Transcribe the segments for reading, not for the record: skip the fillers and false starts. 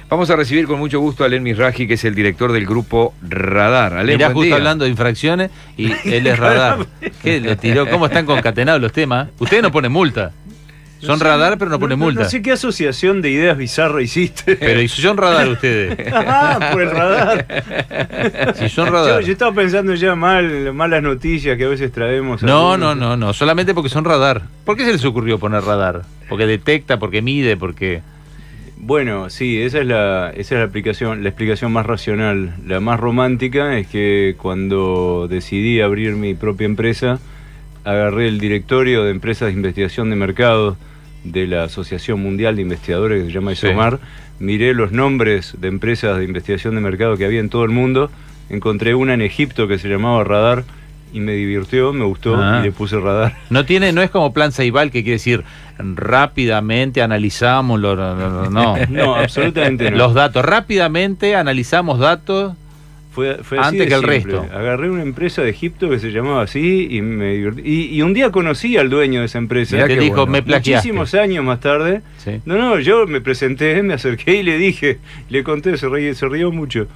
Vamos a recibir con mucho gusto a Alén Mizrahi, que es el director del grupo Radar. Alén, mirá, buen justo día. hablando de infracciones y él es Radar. ¿Qué le tiró? ¿Cómo están concatenados los temas? Ustedes no ponen multa. Son Radar, pero no ponen multa. No sé qué asociación de ideas bizarras hiciste. Pero ¿y si son Radar ustedes? Ah, por el radar. Si son Radar. Yo estaba pensando ya malas noticias que a veces traemos. No, solamente porque son Radar. ¿Por qué se les ocurrió poner Radar? Porque detecta, porque mide, porque... Bueno, sí, esa es la explicación más racional. La más romántica es que cuando decidí abrir mi propia empresa, agarré el directorio de empresas de investigación de mercado de la Asociación Mundial de Investigadores, que se llama ISOMAR, miré los nombres de empresas de investigación de mercado que había en todo el mundo, encontré una en Egipto que se llamaba Radar, y me divirtió, me gustó, y le puse Radar. No es como plan Ceibal, que quiere decir rápidamente analizamos no, absolutamente no. Los datos, rápidamente analizamos datos. Fue así antes que el resto. Agarré una empresa de Egipto que se llamaba así y me divertí. Y un día conocí al dueño de esa empresa. Mirá que dijo, bueno, me plagiaste. Muchísimos años más tarde. Sí. Yo me presenté, me acerqué y le dije, le conté, se rió mucho.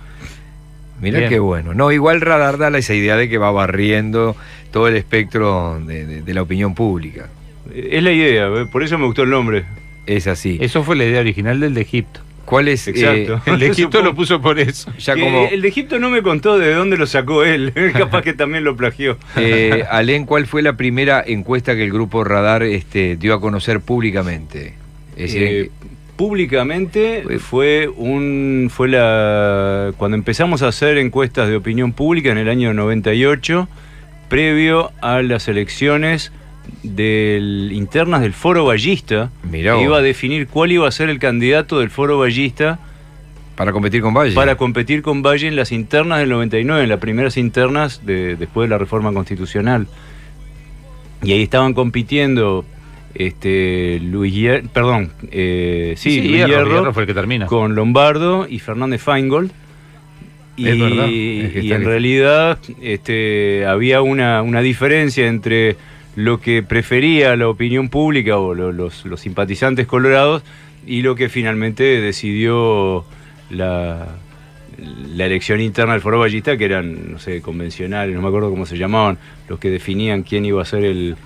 Mirá qué bueno. No, igual Radar da esa idea de que va barriendo todo el espectro de la opinión pública. Es la idea, por eso me gustó el nombre. Es así. Eso fue la idea original del de Egipto. ¿Cuál es? Exacto. El de Egipto lo puso por eso. Ya como... El de Egipto no me contó de dónde lo sacó él. Capaz que también lo plagió. Alén, ¿cuál fue la primera encuesta que el grupo Radar dio a conocer públicamente? Es decir, públicamente cuando empezamos a hacer encuestas de opinión pública en el año 98, previo a las elecciones internas del Foro Ballista, que iba a definir cuál iba a ser el candidato del Foro Ballista para competir con Valle. Para competir con Valle en las internas del 99, en las primeras internas después de la reforma constitucional. Y ahí estaban compitiendo Luis Hierro fue el que termina, con Lombardo y Fernández Feingold. Es verdad. Y en realidad había una diferencia entre lo que prefería la opinión pública o los simpatizantes colorados y lo que finalmente decidió la elección interna del Foro Ballista, que eran, convencionales, no me acuerdo cómo se llamaban, los que definían quién iba a ser el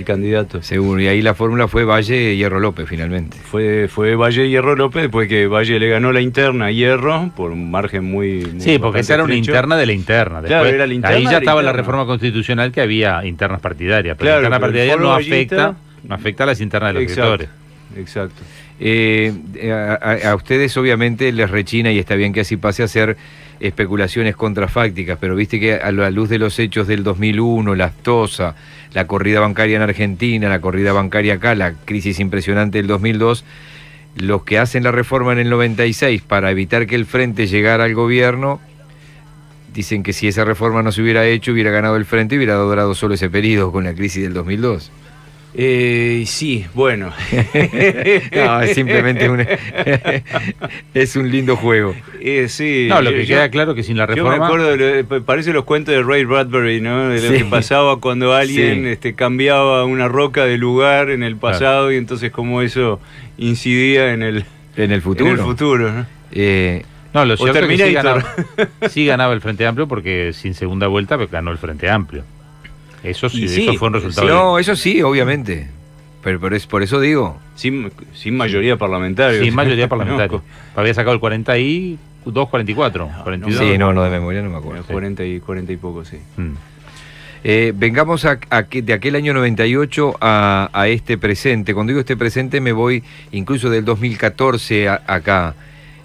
candidato. Seguro, y ahí la fórmula fue Valle y Hierro López finalmente. Fue Valle y Hierro López, después que Valle le ganó la interna a Hierro por un margen muy sí, porque esa era una interna de la interna. Después, claro, era la interna. Ahí ya estaba la reforma constitucional, que había internas partidarias, pero claro, la interna partidaria no Ballista, afecta a las internas de los sectores. Exacto. A ustedes obviamente les rechina, y está bien que así pase, a hacer especulaciones contrafácticas, pero viste que a la luz de los hechos del 2001, la aftosa, la corrida bancaria en Argentina, la corrida bancaria acá, la crisis impresionante del 2002, los que hacen la reforma en el 96 para evitar que el Frente llegara al gobierno, dicen que si esa reforma no se hubiera hecho, hubiera ganado el Frente y hubiera durado solo ese periodo con la crisis del 2002. Sí, bueno. No, es simplemente es un lindo juego. Sí. No, lo que queda claro que sin la reforma... Yo me acuerdo, parece los cuentos de Ray Bradbury, ¿no? De lo que pasaba cuando alguien cambiaba una roca de lugar en el pasado, claro, y entonces cómo eso incidía en el futuro. En el futuro, ¿no? No, lo cierto es que sí ganaba el Frente Amplio, porque sin segunda vuelta ganó el Frente Amplio. Eso sí, eso fue un resultado. No, eso sí, obviamente. Pero es por eso digo. Sin mayoría parlamentaria. Sin mayoría parlamentaria. Había sacado el 42, 44. 42. Sí, no, de memoria no me acuerdo. 40 y poco, sí. Vengamos de aquel año 98 a este presente. Cuando digo este presente me voy incluso del 2014 acá.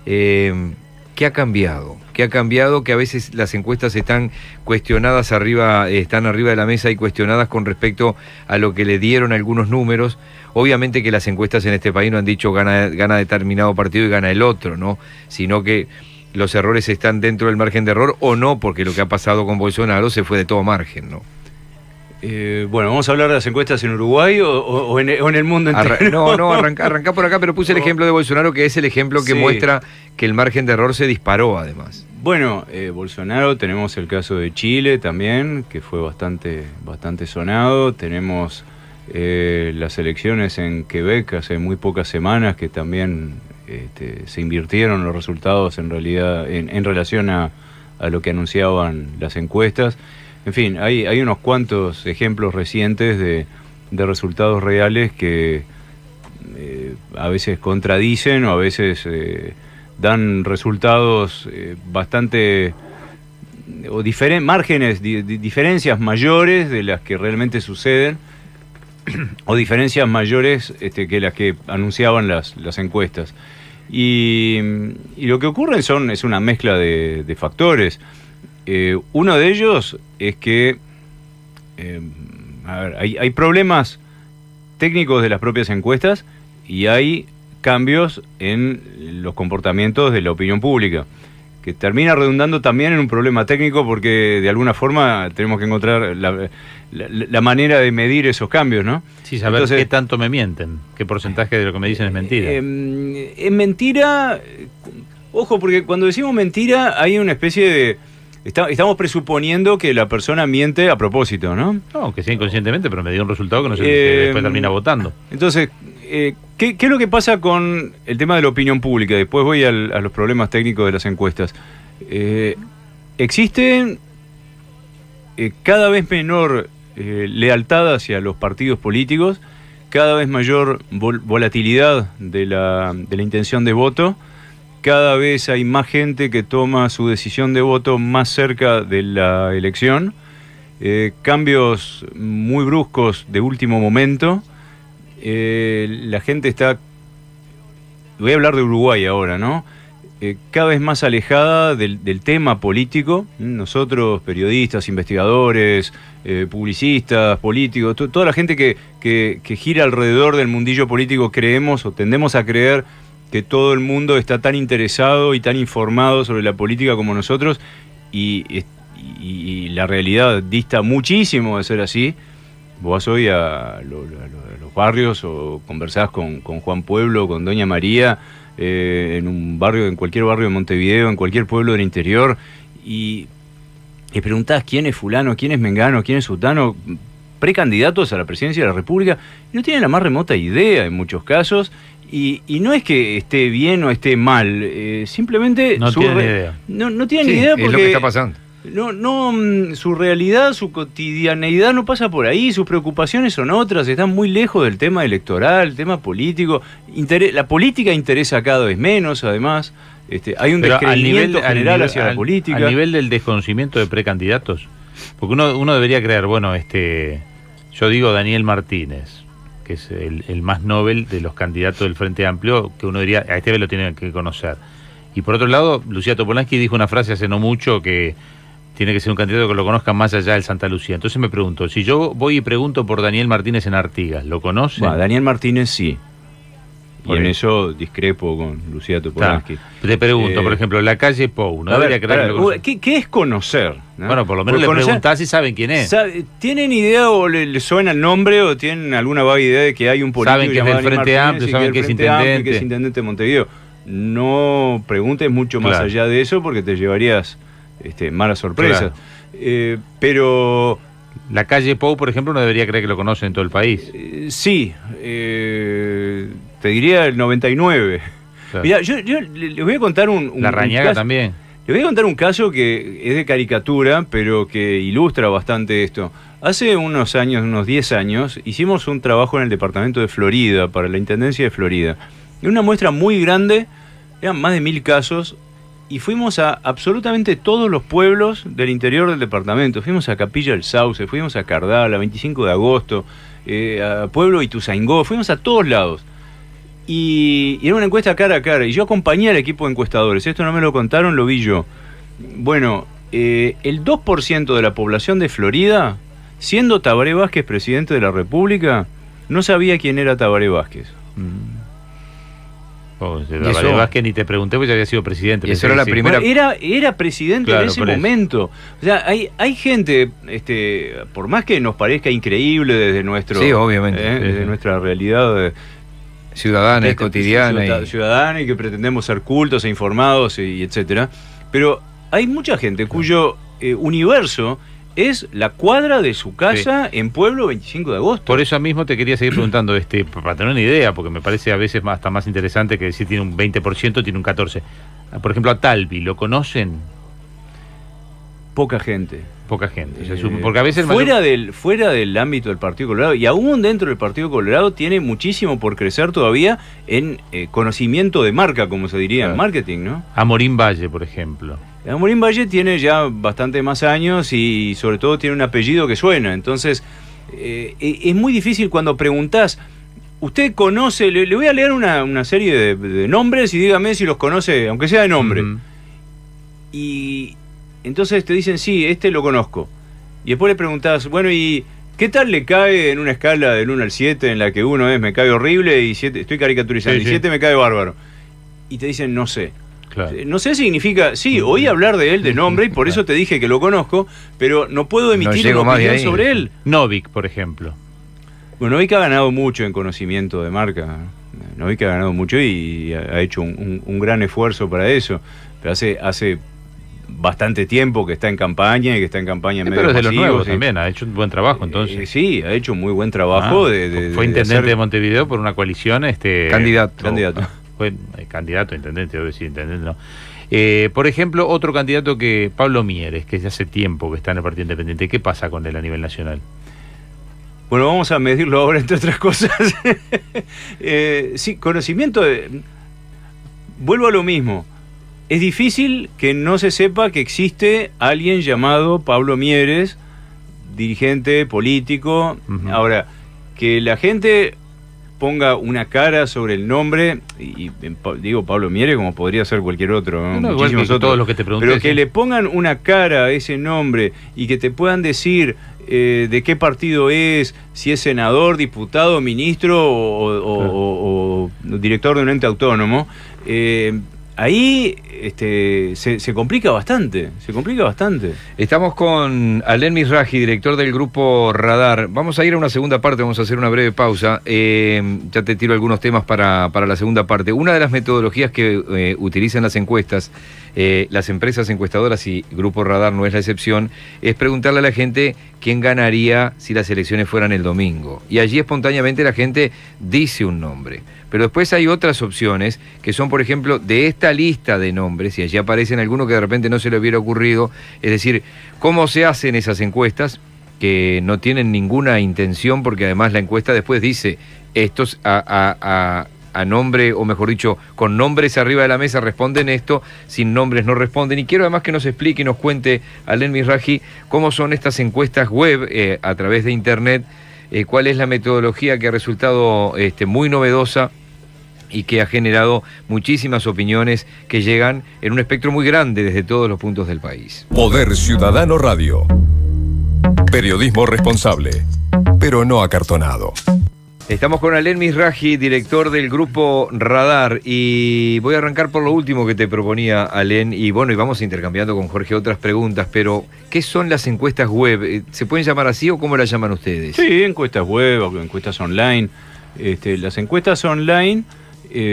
¿Qué ha cambiado? ¿Qué ha cambiado? Que a veces las encuestas están cuestionadas están arriba de la mesa y cuestionadas con respecto a lo que le dieron algunos números. Obviamente que las encuestas en este país no han dicho gana determinado partido y gana el otro, ¿no? Sino que los errores están dentro del margen de error o no, porque lo que ha pasado con Bolsonaro se fue de todo margen, ¿no? Bueno, ¿vamos a hablar de las encuestas en Uruguay o en el mundo entero? Arrancá por acá, pero puse el ejemplo de Bolsonaro, que es el ejemplo que muestra que el margen de error se disparó, además. Bueno, Bolsonaro, tenemos el caso de Chile también, que fue bastante sonado. Tenemos las elecciones en Quebec hace muy pocas semanas, que también se invirtieron los resultados en realidad en relación a lo que anunciaban las encuestas. En fin, hay unos cuantos ejemplos recientes de resultados reales que a veces contradicen o a veces dan resultados bastante o márgenes, diferencias mayores de las que realmente suceden o diferencias mayores que las que anunciaban las encuestas. Y lo que ocurre es una mezcla de factores. Uno de ellos es que hay problemas técnicos de las propias encuestas y hay cambios en los comportamientos de la opinión pública, que termina redundando también en un problema técnico porque de alguna forma tenemos que encontrar la manera de medir esos cambios, ¿no? Sí, saber entonces, qué tanto me mienten, qué porcentaje de lo que me dicen es mentira. Es mentira, ojo, porque cuando decimos mentira hay una especie de... Estamos presuponiendo que la persona miente a propósito, ¿no? No, que sea inconscientemente, pero me dio un resultado que no sé si después termina votando. Entonces, ¿qué es lo que pasa con el tema de la opinión pública? Después voy a los problemas técnicos de las encuestas. Existen cada vez menor lealtad hacia los partidos políticos, cada vez mayor volatilidad de la intención de voto. Cada vez hay más gente que toma su decisión de voto más cerca de la elección, cambios muy bruscos de último momento. La gente está, voy a hablar de Uruguay ahora, ¿no? Cada vez más alejada del tema político. Nosotros, periodistas, investigadores, publicistas, políticos, toda la gente que gira alrededor del mundillo político, creemos o tendemos a creer que todo el mundo está tan interesado y tan informado sobre la política como nosotros, y la realidad dista muchísimo de ser así. Vos vas hoy a los barrios o conversás con Juan Pueblo, con Doña María, en cualquier barrio de Montevideo, en cualquier pueblo del interior, y preguntás quién es fulano, quién es mengano, quién es sutano, precandidatos a la presidencia de la República, y no tienen la más remota idea en muchos casos. Y no es que esté bien o esté mal, simplemente no tienen idea. No tienen idea porque es lo que está pasando. Su realidad, su cotidianeidad no pasa por ahí, sus preocupaciones son otras, están muy lejos del tema electoral, el tema político. La política interesa cada vez menos, además. Hay un descreimiento general hacia la política. Al nivel del desconocimiento de precandidatos, porque uno debería creer, bueno, yo digo Daniel Martínez, que es el más novel de los candidatos del Frente Amplio, que uno diría, a lo tiene que conocer. Y por otro lado, Lucía Topolansky dijo una frase hace no mucho que tiene que ser un candidato que lo conozca más allá del Santa Lucía. Entonces me pregunto, si yo voy y pregunto por Daniel Martínez en Artigas, ¿lo conoce? Daniel Martínez sí. Y en eso discrepo con Lucía Topolansky. Te pregunto, por ejemplo, la calle Pou, ¿no? ¿Qué es conocer? ¿no? Bueno, por lo menos le preguntás si saben quién es. ¿Tienen idea o le suena el nombre o tienen alguna vaga idea de que hay un político saben que es del Frente Amplio, saben que es intendente? Que es intendente de Montevideo? No preguntes mucho más allá de eso porque te llevarías malas sorpresas. Pero... La calle Pou, por ejemplo, no debería creer que lo conocen en todo el país. Sí, te diría el 99. Claro. Mirá, yo les voy a contar La Rañaga caso, también. Les voy a contar un caso que es de caricatura, pero que ilustra bastante esto. Hace unos años, unos 10 años, hicimos un trabajo en el departamento de Florida, para la Intendencia de Florida. Era una muestra muy grande, eran más de 1000 casos, y fuimos a absolutamente todos los pueblos del interior del departamento. Fuimos a Capilla del Sauce, fuimos a Cardal, a 25 de agosto, a Pueblo Ituzaingó, fuimos a todos lados. Y era una encuesta cara a cara, y yo acompañé al equipo de encuestadores. Esto no me lo contaron, lo vi yo. Bueno, el 2% de la población de Florida, siendo Tabaré Vázquez presidente de la República, no sabía quién era Tabaré Vázquez. Tabaré Vázquez ni te pregunté porque ya había sido presidente. Eso era la primera... Era presidente en ese momento. O sea, hay gente, por más que nos parezca increíble desde nuestro... Sí, obviamente. Desde nuestra realidad... ciudadana y cotidiana. Ciudadana y que pretendemos ser cultos e informados y etcétera. Pero hay mucha gente cuyo universo es la cuadra de su casa en Pueblo 25 de agosto. Por eso mismo te quería seguir preguntando, para tener una idea, porque me parece a veces hasta más interesante que decir tiene un 20%, tiene un 14%. Por ejemplo, a Talvi, ¿lo Poca gente. Poca gente. Porque a veces fuera del ámbito del Partido Colorado, y aún dentro del Partido Colorado, tiene muchísimo por crecer todavía en conocimiento de marca, como se diría en marketing, ¿no? Amorín Valle, por ejemplo. Amorín Valle tiene ya bastante más años y sobre todo tiene un apellido que suena. Entonces, es muy difícil cuando preguntás, ¿usted conoce? Le voy a leer una serie de nombres y dígame si los conoce, aunque sea de nombre. Y entonces te dicen, sí, este lo conozco. Y después le preguntás, bueno, ¿y qué tal le cae en una escala del 1 al 7 en la que 1 es me cae horrible y 7, estoy caricaturizando, y 7 me cae bárbaro? Y te dicen, no sé. Claro. No sé significa, sí, oí hablar de él de nombre y por eso te dije que lo conozco, pero no puedo emitir una opinión sobre él. Novik, por ejemplo. Bueno, Novik ha ganado mucho en conocimiento de marca. Novik ha ganado mucho y ha hecho un gran esfuerzo para eso. Pero hace bastante tiempo que está en campaña y que está en campaña en medios masivos. Pero es de los nuevos ¿sí? También, ha hecho un buen trabajo entonces. Sí, ha hecho muy buen trabajo. Fue intendente de Montevideo por una coalición. Candidato. Fue candidato a intendente, debo decir intendente, no. Por ejemplo, otro candidato que Pablo Mieres, que ya hace tiempo que está en el Partido Independiente. ¿Qué pasa con él a nivel nacional? Bueno, vamos a medirlo ahora, entre otras cosas. Sí, conocimiento vuelvo a lo mismo. Es difícil que no se sepa que existe alguien llamado Pablo Mieres, dirigente político. Ahora, que la gente ponga una cara sobre el nombre, y digo Pablo Mieres como podría ser cualquier otro, muchísimos otros, todos los que te pregunté, pero que le pongan una cara a ese nombre y que te puedan decir de qué partido es, si es senador, diputado, ministro o director de un ente autónomo, ahí se complica bastante, Estamos con Alén Mizrahi, director del Grupo Radar. Vamos a ir a una segunda parte, vamos a hacer una breve pausa. Ya te tiro algunos temas para la segunda parte. Una de las metodologías que utilizan las encuestas, las empresas encuestadoras, y Grupo Radar no es la excepción, es preguntarle a la gente quién ganaría si las elecciones fueran el domingo. Y allí espontáneamente la gente dice un nombre. Pero después hay otras opciones que son, por ejemplo, de esta lista de nombres, y allí aparecen algunos que de repente no se le hubiera ocurrido. Es decir, cómo se hacen esas encuestas que no tienen ninguna intención, porque además la encuesta después dice, estos a nombre, o mejor dicho, con nombres arriba de la mesa responden esto, sin nombres no responden. Y quiero además que nos explique y nos cuente, Alén Mizrahi, cómo son estas encuestas web a través de internet, cuál es la metodología que ha resultado muy novedosa y que ha generado muchísimas opiniones que llegan en un espectro muy grande desde todos los puntos del país. Poder Ciudadano Radio. Periodismo responsable, pero no acartonado. Estamos con Alén Mizrahi, director del Grupo Radar, y voy a arrancar por lo último que te proponía, Alén, y bueno, y vamos intercambiando con Jorge otras preguntas, pero ¿qué son las encuestas web? ¿Se pueden llamar así o cómo las llaman ustedes? Sí, encuestas web, encuestas online. Las encuestas online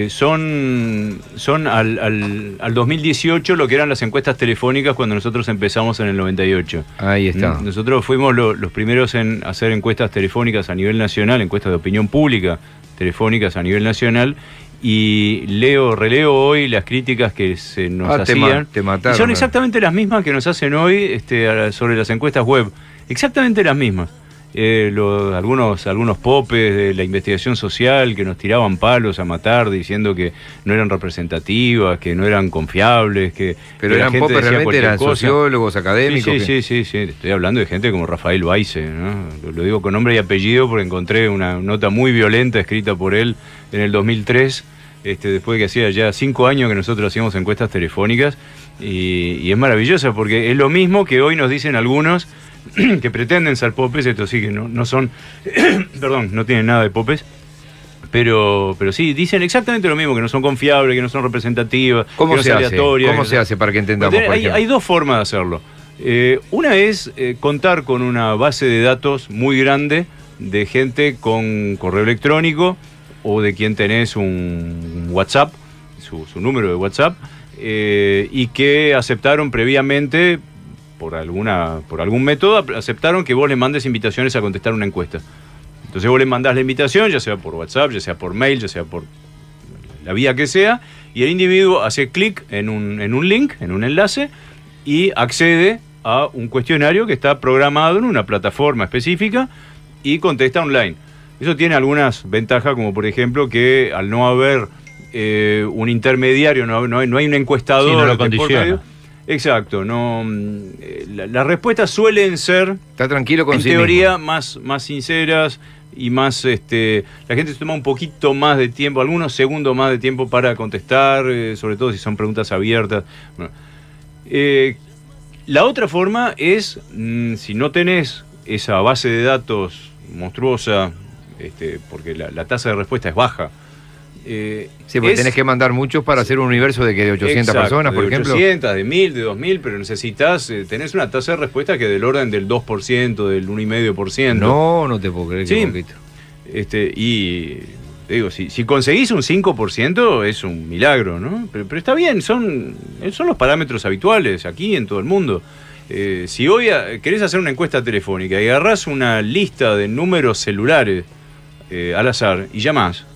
son al 2018 lo que eran las encuestas telefónicas cuando nosotros empezamos en el 98. Ahí está. Nosotros fuimos los primeros en hacer encuestas telefónicas a nivel nacional, encuestas de opinión pública telefónicas a nivel nacional, y releo hoy las críticas que se nos hacían. Te mataron, y son exactamente las mismas que nos hacen hoy sobre las encuestas web. Exactamente las mismas. Algunos popes de la investigación social que nos tiraban palos a matar diciendo que no eran representativas, que no eran confiables, pero eran popes, realmente eran sociólogos, académicos. Sí, estoy hablando de gente como Rafael Baise, ¿no? Lo digo con nombre y apellido porque encontré una nota muy violenta escrita por él en el 2003, después de que hacía ya 5 años que nosotros hacíamos encuestas telefónicas, y es maravillosa porque es lo mismo que hoy nos dicen algunos que pretenden ser popes. Esto sí que no son perdón, no tienen nada de popes, pero sí dicen exactamente lo mismo, que no son confiables, que no son representativas, ¿Cómo que no se son hace? aleatorias. ¿Cómo se hace para que entendamos? Hay dos formas de hacerlo. Una es contar con una base de datos muy grande de gente con correo electrónico o de quien tenés un WhatsApp, su número de WhatsApp, y que aceptaron previamente por algún método, aceptaron que vos le mandes invitaciones a contestar una encuesta. Entonces vos le mandás la invitación, ya sea por WhatsApp, ya sea por mail, ya sea por la vía que sea, y el individuo hace clic en un link, en un enlace, y accede a un cuestionario que está programado en una plataforma específica y contesta online. Eso tiene algunas ventajas, como por ejemplo que al no haber un intermediario, no hay un encuestador. Sí, no lo de por condiciona. medio. Exacto, las respuestas suelen ser, Está tranquilo con en sí teoría, mismo. más sinceras y más, la gente se toma un poquito más de tiempo, algunos segundos más de tiempo para contestar, sobre todo si son preguntas abiertas. Bueno, la otra forma es, si no tenés esa base de datos monstruosa, porque la tasa de respuesta es baja. Sí, porque tenés que mandar muchos para hacer un universo de 800 exacto, personas, por de ejemplo. 800, de 1000, de 2000, pero necesitas, tenés una tasa de respuesta que del orden del 2%, del 1,5%. No te puedo creer que Sí. poquito. Y te digo, si conseguís un 5% es un milagro, ¿no? Pero está bien, son los parámetros habituales aquí en todo el mundo. Si hoy querés hacer una encuesta telefónica y agarrás una lista de números celulares al azar y llamás,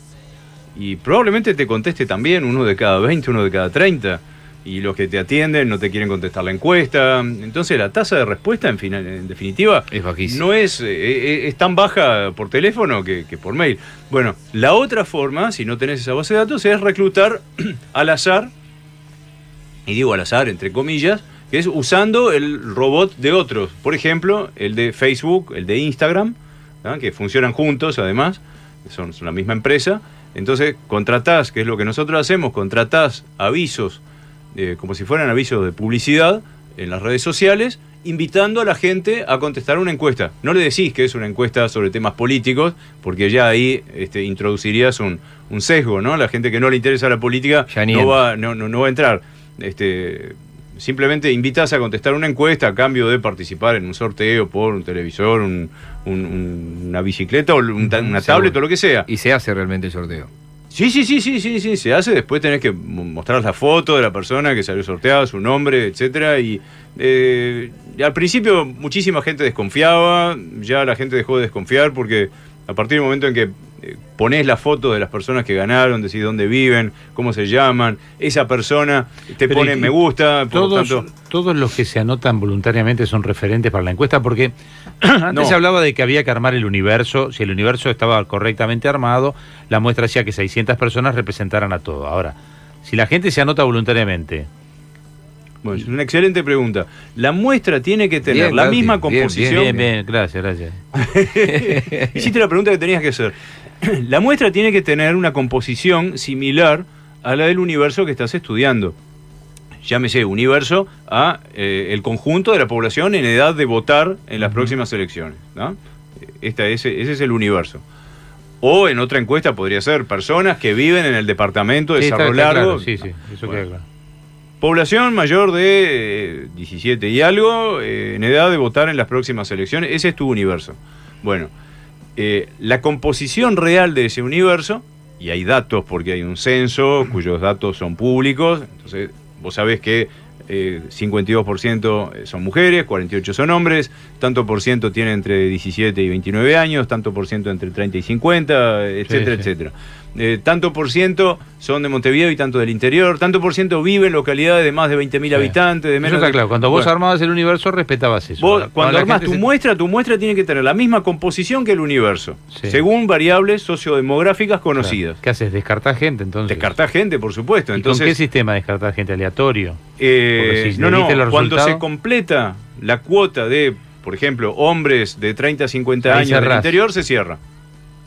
y probablemente te conteste también uno de cada 20, uno de cada 30, y los que te atienden no te quieren contestar la encuesta. Entonces la tasa de respuesta en definitiva Es bajísima. no es tan baja por teléfono que por mail. Bueno, la otra forma, si no tenés esa base de datos, es reclutar al azar, y digo al azar entre comillas, que es usando el robot de otros. Por ejemplo, el de Facebook, el de Instagram, ¿no? Que funcionan juntos además, son la misma empresa. Entonces contratás, que es lo que nosotros hacemos, contratás avisos, como si fueran avisos de publicidad en las redes sociales, invitando a la gente a contestar una encuesta. No le decís que es una encuesta sobre temas políticos, porque ya ahí introducirías un sesgo, ¿no? La gente que no le interesa la política no va a entrar. Simplemente invitas a contestar una encuesta a cambio de participar en un sorteo por un televisor, una bicicleta o una tablet o lo que sea. Y se hace realmente el sorteo. Sí, se hace. Después tenés que mostrar la foto de la persona que salió sorteada, su nombre, etcétera. Y al principio muchísima gente desconfiaba, ya la gente dejó de desconfiar porque a partir del momento en que ponés la foto de las personas que ganaron, decís dónde viven, cómo se llaman, esa persona te Pero pone me gusta, por lo tanto... Todos los que se anotan voluntariamente son referentes para la encuesta, porque antes se hablaba de que había que armar el universo. Si el universo estaba correctamente armado, la muestra hacía que 600 personas representaran a todo. Ahora, si la gente se anota voluntariamente... Bueno, es una excelente pregunta. La muestra tiene que tener Bien, la Gauti, misma bien, composición... Bien, gracias. Hiciste la pregunta que tenías que hacer. La muestra tiene que tener una composición similar a la del universo que estás estudiando. Llámese universo a el conjunto de la población en edad de votar en las próximas elecciones, ¿no? Ese es el universo. O en otra encuesta podría ser personas que viven en el departamento de Cerro Largo. Claro, sí, eso queda claro. Población mayor de 17 y algo en edad de votar en las próximas elecciones. Ese es tu universo. Bueno, la composición real de ese universo, y hay datos porque hay un censo cuyos datos son públicos, entonces vos sabés que 52% son mujeres, 48% son hombres, tanto por ciento tiene entre 17 y 29 años, tanto por ciento entre 30 y 50, etcétera, etcétera. Tanto por ciento son de Montevideo y tanto del interior, tanto por ciento vive en localidades de más de 20.000 habitantes, de menos eso está claro. Cuando vos bueno, armabas el universo, respetabas eso. vos, cuando armás tu muestra... muestra tiene que tener la misma composición que el universo, Sí. según variables sociodemográficas conocidas. ¿Qué haces? ¿Descartás gente entonces? Descartás gente, por supuesto. ¿Y Entonces, con qué sistema descartás gente? ¿Aleatorio? Porque si no, le diste los cuando resultados... se completa la cuota de, por ejemplo, hombres de 30 a 50 Ahí años del cerrás. interior, se cierra.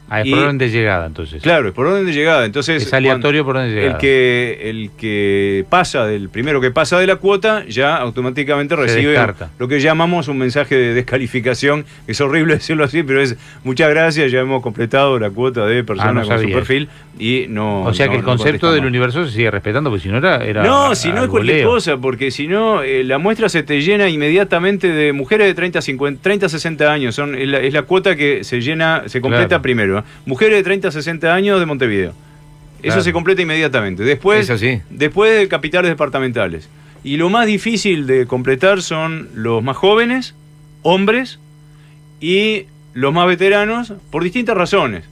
Ah, es y- por orden de llegada, entonces. Claro, es por orden de llegada. Entonces, Es aleatorio por orden de llegada. el que pasa del primero que pasa de la cuota ya automáticamente Se recibe descarta. lo que llamamos un mensaje de descalificación. Es horrible decirlo así, pero es muchas gracias, ya hemos completado la cuota de personas no con su sabía. perfil y no. O sea que el no concepto del contestamos. universo se sigue respetando, porque si no era No, si no al es cualquier voleo. cosa, porque si no, la muestra se te llena inmediatamente de mujeres de 30 a 60 años. Es la cuota que se llena, se completa Claro. primero. Mujeres de 30 a 60 años de Montevideo. Eso Claro. se completa inmediatamente. Después, Eso sí. después de capitales departamentales. Y lo más difícil de completar son los más jóvenes, hombres, y los más veteranos, por distintas razones.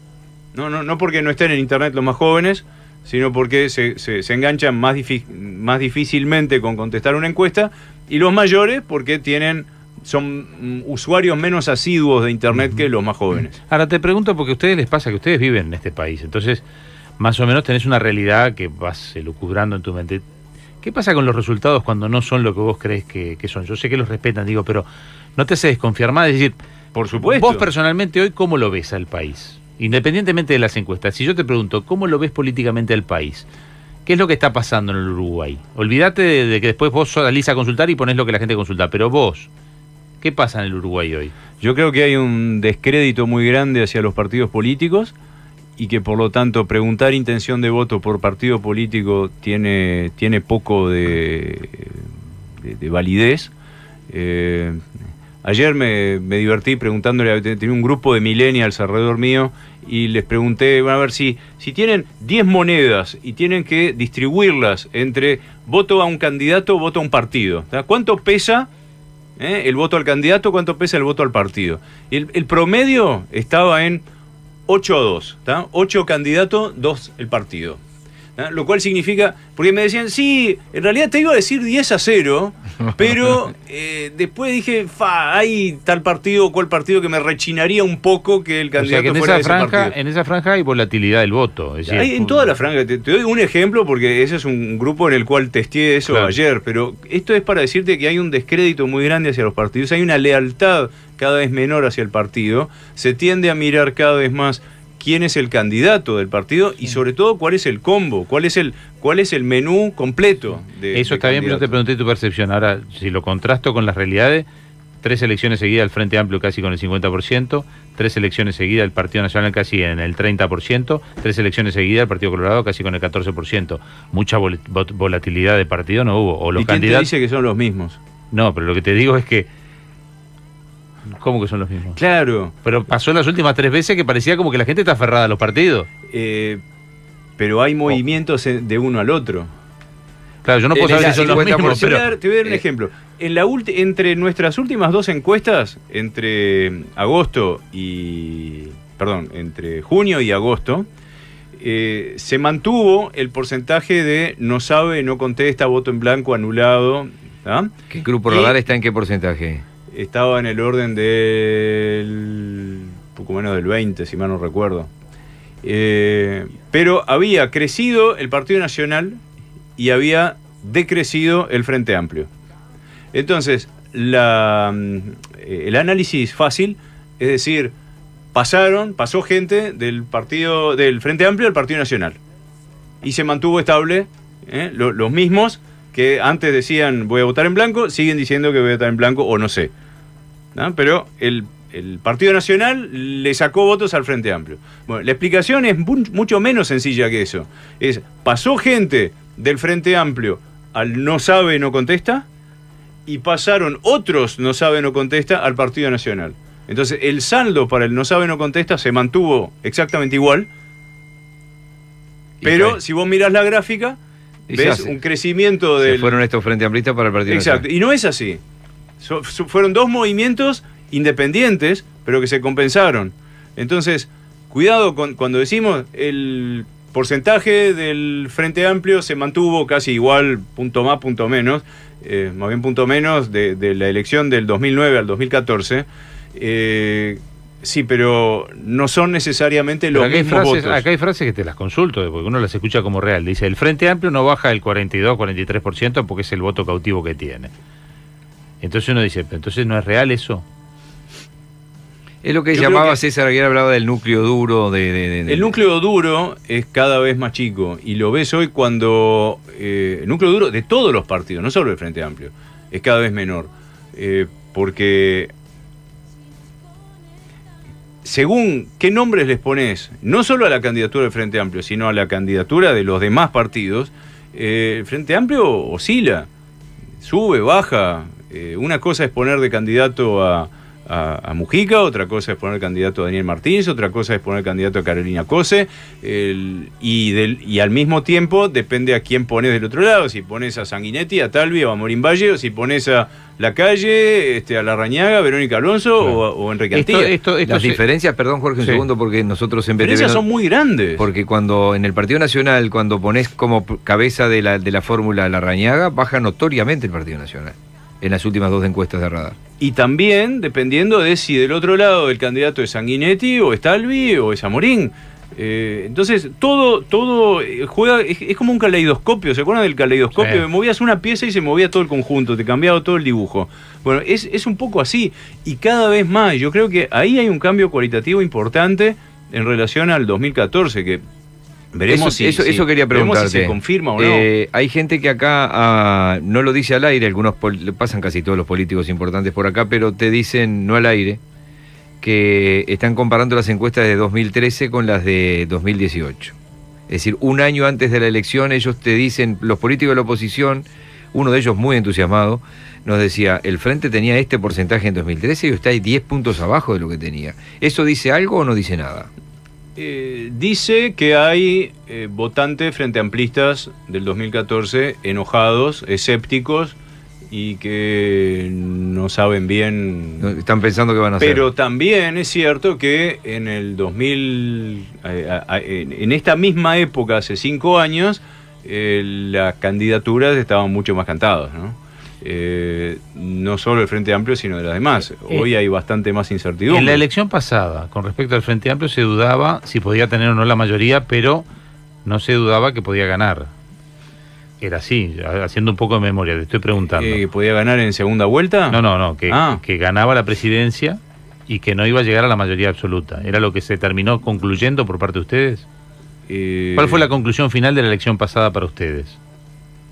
No porque no estén en internet los más jóvenes, sino porque se enganchan más difícilmente con contestar una encuesta, y los mayores porque son usuarios menos asiduos de internet que los más jóvenes. Ahora te pregunto, porque a ustedes les pasa que ustedes viven en este país, entonces más o menos tenés una realidad que vas elucubrando en tu mente. ¿Qué pasa con los resultados cuando no son lo que vos crees que son? Yo sé que los respetan, digo, pero ¿no te hace desconfiar más? Es decir, por supuesto. Vos personalmente hoy, ¿cómo lo ves al país? Independientemente de las encuestas, si yo te pregunto, ¿cómo lo ves políticamente al país? ¿Qué es lo que está pasando en el Uruguay? Olvídate de que después vos salís a consultar y ponés lo que la gente consulta, pero vos, ¿qué pasa en el Uruguay hoy? Yo creo que hay un descrédito muy grande hacia los partidos políticos y que por lo tanto preguntar intención de voto por partido político tiene poco de validez. Ayer me divertí preguntándole, tenía un grupo de millennials alrededor mío y les pregunté, a ver, si tienen 10 monedas y tienen que distribuirlas entre voto a un candidato, voto a un partido, ¿tá? ¿Cuánto pesa el voto al candidato, cuánto pesa el voto al partido? Y el promedio estaba en 8-2, ¿tá? 8 candidatos, 2 el partido. ¿Ah? Lo cual significa, porque me decían, sí, en realidad te iba a decir 10-0, pero después dije, hay tal partido o cual partido que me rechinaría un poco que el candidato que fuera de ese partido. En esa franja hay volatilidad del voto. Es decir, hay en toda la franja. Te doy un ejemplo porque ese es un grupo en el cual testé eso ayer, pero esto es para decirte que hay un descrédito muy grande hacia los partidos, hay una lealtad cada vez menor hacia el partido, se tiende a mirar cada vez más quién es el candidato del partido y sobre todo cuál es el combo, cuál es el menú completo de eso está bien, pero te pregunté tu percepción. Ahora, si lo contrasto con las realidades, 3 elecciones seguidas el Frente Amplio casi con el 50%, 3 elecciones seguidas el Partido Nacional casi en el 30%, 3 elecciones seguidas el Partido Colorado casi con el 14%. Mucha volatilidad de partido no hubo. O los ¿Y quién candidatos te dice que son los mismos? No, pero lo que te digo es que ¿cómo que son los mismos? Claro. Pero pasó las últimas 3 veces que parecía como que la gente está aferrada a los partidos. Pero hay movimientos de uno al otro. Claro, yo no puedo saber si son los mismos, pero... Te voy a dar un ejemplo. Entre nuestras últimas 2 encuestas, entre junio y agosto, se mantuvo el porcentaje de no sabe, no contesta, voto en blanco, anulado. ¿Ah? ¿Qué grupo Rodar está en qué porcentaje? Estaba en el orden del poco menos del 20, si mal no recuerdo. Pero había crecido el Partido Nacional y había decrecido el Frente Amplio. Entonces, el análisis fácil es decir, pasó gente del Frente Amplio al Partido Nacional. Y se mantuvo estable, los mismos que antes decían voy a votar en blanco, siguen diciendo que voy a votar en blanco o no sé. ¿No? Pero el Partido Nacional le sacó votos al Frente Amplio. Bueno, la explicación es mucho menos sencilla que eso. Pasó gente del Frente Amplio al no sabe, no contesta, y pasaron otros no sabe, no contesta al Partido Nacional. Entonces el saldo para el no sabe, no contesta se mantuvo exactamente igual, pero si vos mirás la gráfica, ves un crecimiento del... Se fueron estos Frente Amplistas para el Partido Nacional. Exacto, y no es así. Fueron 2 movimientos independientes, pero que se compensaron. Entonces, cuidado cuando decimos el porcentaje del Frente Amplio se mantuvo casi igual, punto más, punto menos, más bien punto menos de la elección del 2009 al 2014. Sí, pero no son necesariamente los mismos votos. Acá hay frases que te las consulto, porque uno las escucha como real. Dice, el Frente Amplio no baja del 42-43% porque es el voto cautivo que tiene. Entonces uno dice, ¿pero entonces no es real eso? Es lo que llamaba César Aguiar, hablaba del núcleo duro El núcleo duro es cada vez más chico, y lo ves hoy cuando el núcleo duro de todos los partidos, no solo del Frente Amplio, es cada vez menor. Porque según qué nombres les pones, no solo a la candidatura del Frente Amplio, sino a la candidatura de los demás partidos, el Frente Amplio oscila, sube, baja. Una cosa es poner de candidato a a Mujica, otra cosa es poner candidato a Daniel Martínez, otra cosa es poner candidato a Carolina Cose, y al mismo tiempo depende a quién pones del otro lado, si pones a Sanguinetti, a Talvi o a Morín Valle, o si pones a Lacalle, a Larrañaga, Verónica Alonso, claro, o Enrique Antía. Las diferencias, perdón Jorge, un segundo, porque nosotros en BTV... Las diferencias son muy grandes. Porque cuando en el Partido Nacional, cuando pones como cabeza de la fórmula Larrañaga, baja notoriamente el Partido Nacional en las últimas 2 encuestas de Radar. Y también dependiendo de si del otro lado el candidato es Sanguinetti, o es Talvi, o es Amorín. Entonces todo juega, es como un caleidoscopio. ¿Se acuerdan del caleidoscopio? Sí. Movías una pieza y se movía todo el conjunto, te cambiaba todo el dibujo. Bueno, es un poco así, y cada vez más. Yo creo que ahí hay un cambio cualitativo importante en relación al 2014, que veremos eso quería preguntarte. Si se confirma o no. Hay gente que acá no lo dice al aire, algunos pasan casi todos los políticos importantes por acá, pero te dicen no al aire, que están comparando las encuestas de 2013 con las de 2018. Es decir, un año antes de la elección ellos te dicen, los políticos de la oposición, uno de ellos muy entusiasmado, nos decía, el Frente tenía este porcentaje en 2013 y está ahí 10 puntos abajo de lo que tenía. ¿Eso dice algo o no dice nada? Dice que hay votantes frente amplistas del 2014 enojados, escépticos, y que no saben bien... Están pensando que van a hacer. Pero también es cierto que en el 2000, en esta misma época, hace 5 años, las candidaturas estaban mucho más cantadas, ¿no? No solo el Frente Amplio, sino de las demás. Hoy hay bastante más incertidumbre. En la elección pasada, con respecto al Frente Amplio, se dudaba si podía tener o no la mayoría, pero no se dudaba que podía ganar. Era así, haciendo un poco de memoria, te estoy preguntando. ¿Podía ganar en segunda vuelta? No, que ganaba la presidencia y que no iba a llegar a la mayoría absoluta. ¿Era lo que se terminó concluyendo por parte de ustedes? ¿Cuál fue la conclusión final de la elección pasada para ustedes?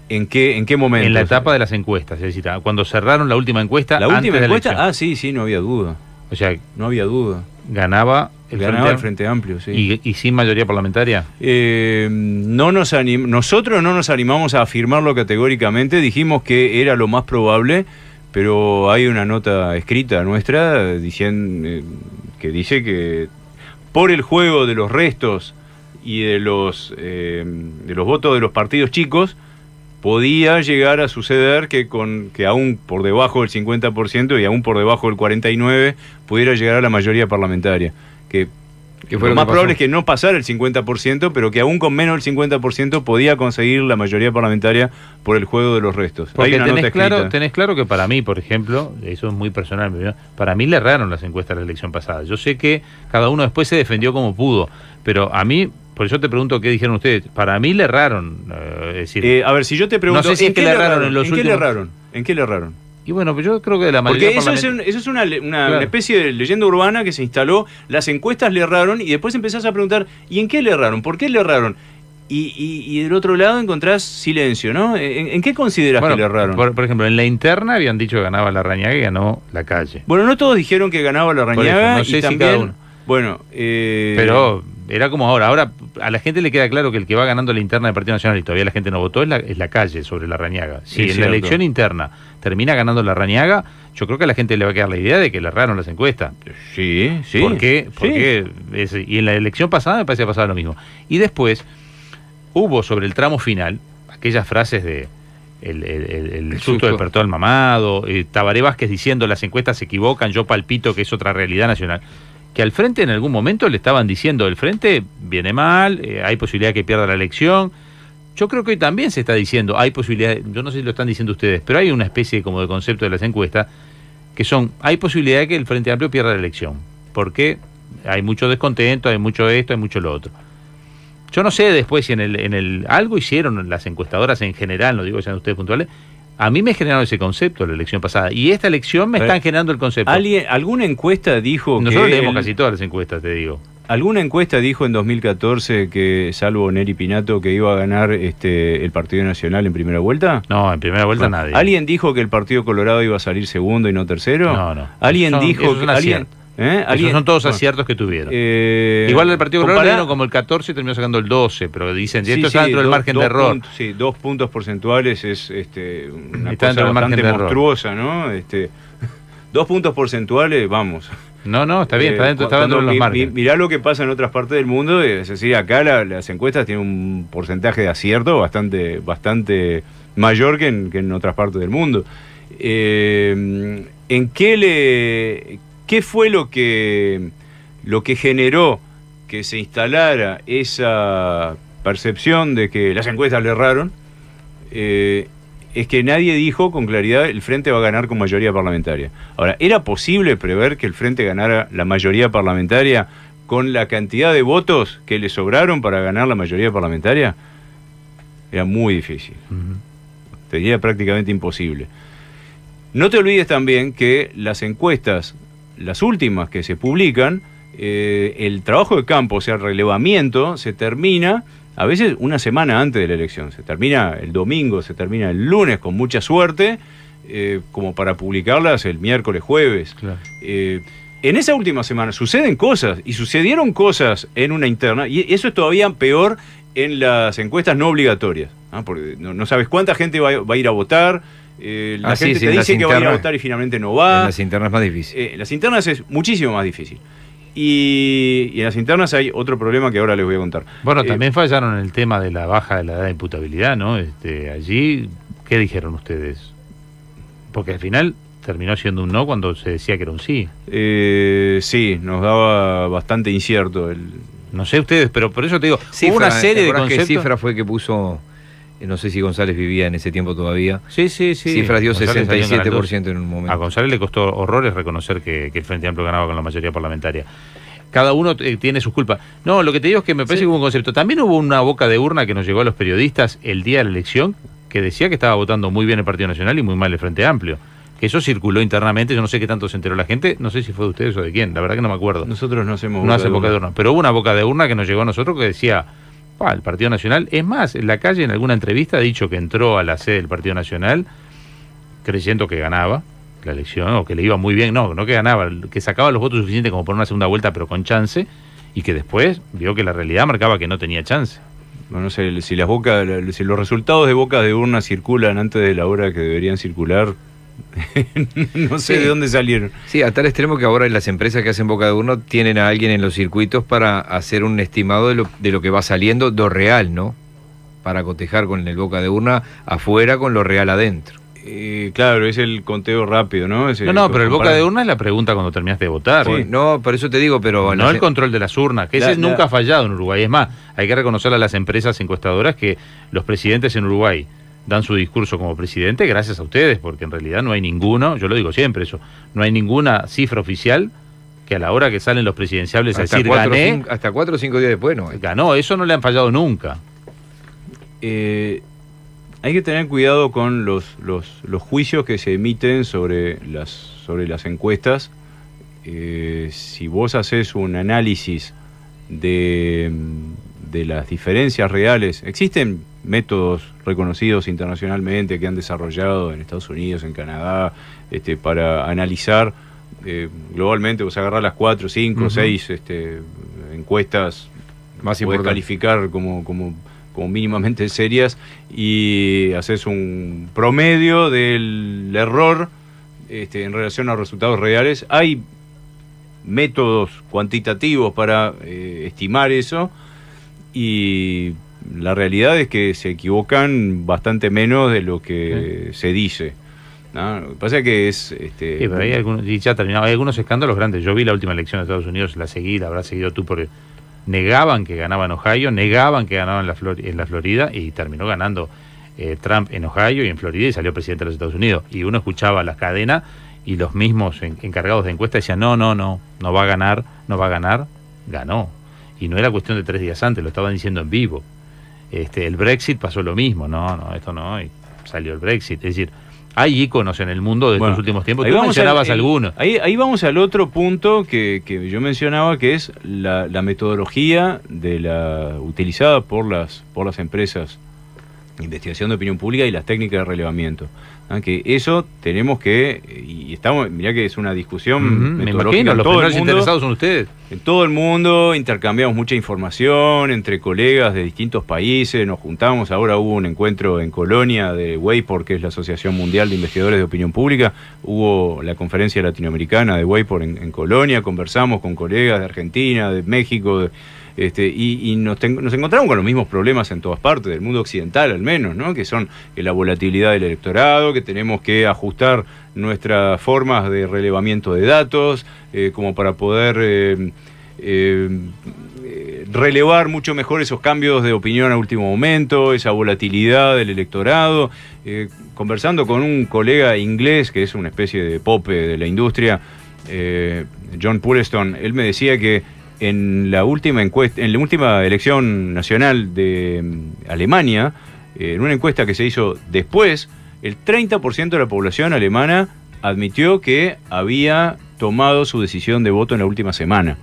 ¿En qué momento? En la etapa de las encuestas, es decir, cuando cerraron la última encuesta. ¿La última encuesta? De la sí, no había duda. O sea, no había duda. Ganaba el Frente Amplio, sí. ¿Y sin mayoría parlamentaria? Nosotros no nos animamos a afirmarlo categóricamente, dijimos que era lo más probable, pero hay una nota escrita nuestra que dice que por el juego de los restos y de los votos de los partidos chicos, podía llegar a suceder que aún por debajo del 50% y aún por debajo del 49% pudiera llegar a la mayoría parlamentaria. Que lo más probable es que no pasara el 50%, pero que aún con menos del 50% podía conseguir la mayoría parlamentaria por el juego de los restos. Porque tenés claro que para mí, por ejemplo, eso es muy personal, para mí le erraron las encuestas de la elección pasada. Yo sé que cada uno después se defendió como pudo, pero a mí... Por eso te pregunto qué dijeron ustedes. Para mí le erraron. Es decir, a ver, si yo te pregunto, no sé si es que le erraron en los últimos... ¿En qué le erraron? Y bueno, pues yo creo que de la mayoría... Porque eso es una especie de leyenda urbana que se instaló. Las encuestas le erraron y después empezás a preguntar, ¿y en qué le erraron? ¿Por qué le erraron? Y del otro lado encontrás silencio, ¿no? ¿En qué consideras que le erraron? Por ejemplo, en la interna habían dicho que ganaba Larrañaga y ganó Lacalle. Bueno, no todos dijeron que ganaba Larrañaga, no sé y si también... cada uno. Bueno, pero era como ahora a la gente le queda claro que el que va ganando la interna del Partido Nacional y todavía la gente no votó es Lacalle sobre Larrañaga. Si en la elección interna termina ganando Larrañaga, yo creo que a la gente le va a quedar la idea de que le erraron las encuestas. Sí. ¿Por qué? Y en la elección pasada me parece que pasaba lo mismo. Y después hubo sobre el tramo final aquellas frases de el susto despertó al mamado, Tabaré Vázquez diciendo las encuestas se equivocan, yo palpito que es otra realidad nacional, que al Frente en algún momento le estaban diciendo, el Frente viene mal, hay posibilidad de que pierda la elección. Yo creo que hoy también se está diciendo, hay posibilidad, yo no sé si lo están diciendo ustedes, pero hay una especie como de concepto de las encuestas que hay posibilidad de que el Frente Amplio pierda la elección, porque hay mucho descontento, hay mucho esto, hay mucho lo otro. Yo no sé después si algo hicieron las encuestadoras en general, no digo que sean ustedes puntuales, a mí me generaron ese concepto la elección pasada, y esta elección me están generando el concepto. ¿Alguna encuesta dijo Nosotros leemos casi todas las encuestas, te digo. ¿Alguna encuesta dijo en 2014 que, salvo Neri Pinato, que iba a ganar el Partido Nacional en primera vuelta? No, en primera vuelta nadie. ¿Alguien dijo que el Partido Colorado iba a salir segundo y no tercero? No. ¿Alguien dijo que... Esos son todos aciertos que tuvieron. Igual el Partido Colorado vino como el 14 y terminó sacando el 12, pero dicen, esto está dentro del margen de error. 2 puntos porcentuales es una cosa bastante monstruosa, ¿no? 2 puntos porcentuales, vamos. No, está bien, está dentro de los márgenes. Mirá lo que pasa en otras partes del mundo, es decir, acá las encuestas tienen un porcentaje de acierto bastante mayor que en otras partes del mundo. ¿Qué fue lo que generó que se instalara esa percepción de que las encuestas le erraron? Es que nadie dijo con claridad el Frente va a ganar con mayoría parlamentaria. Ahora, ¿era posible prever que el Frente ganara la mayoría parlamentaria con la cantidad de votos que le sobraron para ganar la mayoría parlamentaria? Era muy difícil. Te diría prácticamente imposible. No te olvides también que las encuestas, las últimas que se publican, el trabajo de campo, o sea, el relevamiento, se termina a veces una semana antes de la elección. Se termina el domingo, se termina el lunes con mucha suerte, como para publicarlas el miércoles, jueves. Claro. En esa última semana suceden cosas, y sucedieron cosas en una interna, y eso es todavía peor en las encuestas no obligatorias, ¿ah? Porque no sabes cuánta gente va a ir a votar, la gente te dice que va a ir a votar y finalmente no va. En las internas es más difícil. En las internas es muchísimo más difícil. Y en las internas hay otro problema que ahora les voy a contar. Bueno, también fallaron en el tema de la baja de la edad de imputabilidad, ¿no? Allí, ¿qué dijeron ustedes? Porque al final terminó siendo un no cuando se decía que era un sí. Sí, nos daba bastante incierto No sé ustedes, pero por eso te digo, Cifra, hubo una serie de conceptos. Que Cifra fue que puso, no sé si González vivía en ese tiempo todavía. Sí. Cifra dio González 67% en un momento. A González le costó horrores reconocer que el Frente Amplio ganaba con la mayoría parlamentaria. Cada uno tiene sus culpas. No, lo que te digo es que me parece que hubo un concepto. También hubo una boca de urna que nos llegó a los periodistas el día de la elección que decía que estaba votando muy bien el Partido Nacional y muy mal el Frente Amplio. Que eso circuló internamente, yo no sé qué tanto se enteró la gente, no sé si fue de ustedes o de quién, la verdad que no me acuerdo. Nosotros no hacemos boca de urna. Pero hubo una boca de urna que nos llegó a nosotros que decía, el Partido Nacional, es más, en la calle en alguna entrevista ha dicho que entró a la sede del Partido Nacional creyendo que ganaba la elección, o que le iba muy bien, no que ganaba, que sacaba los votos suficientes como por una segunda vuelta, pero con chance, y que después vio que la realidad marcaba que no tenía chance. No sé, si los resultados de bocas de urna circulan antes de la hora que deberían circular, no sé de dónde salieron. Sí, a tal extremo que ahora las empresas que hacen boca de urna tienen a alguien en los circuitos para hacer un estimado de lo que va saliendo, lo real, ¿no? Para cotejar con el boca de urna afuera con lo real adentro. Claro, es el conteo rápido, ¿no? Pero el boca de urna es la pregunta cuando terminaste de votar. Sí, no, por eso te digo, pero... No el control de las urnas, que ese nunca ha fallado en Uruguay. Es más, hay que reconocerle a las empresas encuestadoras que los presidentes en Uruguay dan su discurso como presidente gracias a ustedes, porque en realidad no hay ninguno, yo lo digo siempre eso, no hay ninguna cifra oficial que a la hora que salen los presidenciables a decir gané... Hasta 4 o 5 días después no hay. Ganó, eso no le han fallado nunca. Hay que tener cuidado con los juicios que se emiten sobre las encuestas. Si vos haces un análisis de las diferencias reales, existen métodos reconocidos internacionalmente que han desarrollado en Estados Unidos, en Canadá, para analizar globalmente. Vos agarrás las 4, 5, 6 encuestas más podés calificar como mínimamente serias y haces un promedio del error en relación a los resultados reales. Hay métodos cuantitativos para estimar eso, y la realidad es que se equivocan bastante menos de lo que se dice, ¿no? Lo que pasa es que es... Sí, pero hay algunos escándalos grandes. Yo vi la última elección de Estados Unidos, la seguí, la habrás seguido tú, porque negaban que ganaba en Ohio, negaban que ganaba en la Florida, y terminó ganando Trump en Ohio y en Florida, y salió presidente de los Estados Unidos. Y uno escuchaba la cadena y los mismos encargados de encuesta decían, no va a ganar, ganó. Y no era cuestión de 3 días antes, lo estaban diciendo en vivo. El Brexit pasó lo mismo, esto no, y salió el Brexit. Es decir, hay íconos en el mundo de los últimos tiempos. Tú mencionabas algunos. Ahí vamos al otro punto que yo mencionaba, que es la metodología utilizada por las empresas investigación de opinión pública y las técnicas de relevamiento. Que eso tenemos que, y estamos, mirá que es una discusión me imagino, los primeros interesados son ustedes. En todo el mundo intercambiamos mucha información entre colegas de distintos países, nos juntamos, ahora hubo un encuentro en Colonia de WAPOR, que es la Asociación Mundial de Investigadores de Opinión Pública, hubo la conferencia latinoamericana de WAPOR en Colonia, conversamos con colegas de Argentina, de México, y nos encontramos con los mismos problemas en todas partes, del mundo occidental al menos, ¿no? Que son la volatilidad del electorado, que tenemos que ajustar nuestras formas de relevamiento de datos, como para poder relevar mucho mejor esos cambios de opinión a último momento, esa volatilidad del electorado. Conversando con un colega inglés, que es una especie de Pope de la industria, John Pulleston, él me decía que en la última elección nacional de Alemania, en una encuesta que se hizo después, el 30% de la población alemana admitió que había tomado su decisión de voto en la última semana.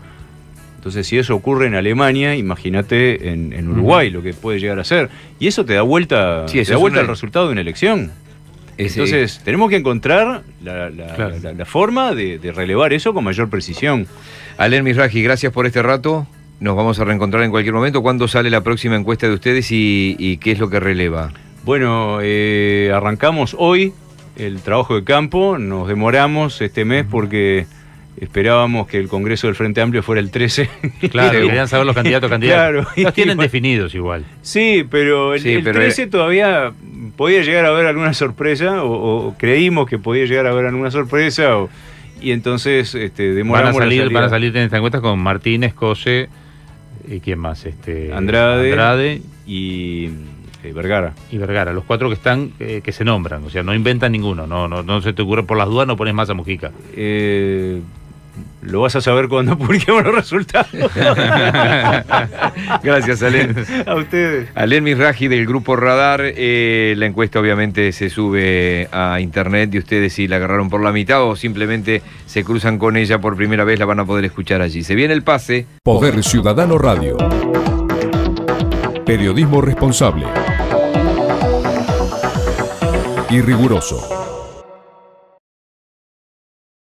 Entonces, si eso ocurre en Alemania, imagínate en Uruguay lo que puede llegar a ser. Y eso te da vuelta, al resultado de una elección. Entonces, tenemos que encontrar la forma de relevar eso con mayor precisión. Alen Mizrahi, gracias por este rato. Nos vamos a reencontrar en cualquier momento. ¿Cuándo sale la próxima encuesta de ustedes y qué es lo que releva? Bueno, arrancamos hoy el trabajo de campo. Nos demoramos este mes porque esperábamos que el Congreso del Frente Amplio fuera el 13. Claro, querían saber los candidatos. Claro, los tienen definidos igual. Sí, pero el 13 todavía podía llegar a haber alguna sorpresa, o creímos que podía llegar a haber alguna sorpresa, y entonces demoramos van a salir en esta encuesta con Martínez, Cose, y ¿quién más? Andrade y Vergara. Y Vergara, los 4 que están, que se nombran, o sea, no inventan ninguno, no se te ocurre por las dudas, no pones más a Mujica. Lo vas a saber cuando publiquemos los resultados. Gracias, Alen. A ustedes. Alen Mizrahi del Grupo Radar. La encuesta obviamente se sube a internet, y ustedes, si la agarraron por la mitad o simplemente se cruzan con ella por primera vez, la van a poder escuchar allí. Se viene el pase. Poder Ciudadano Radio. Periodismo responsable y riguroso.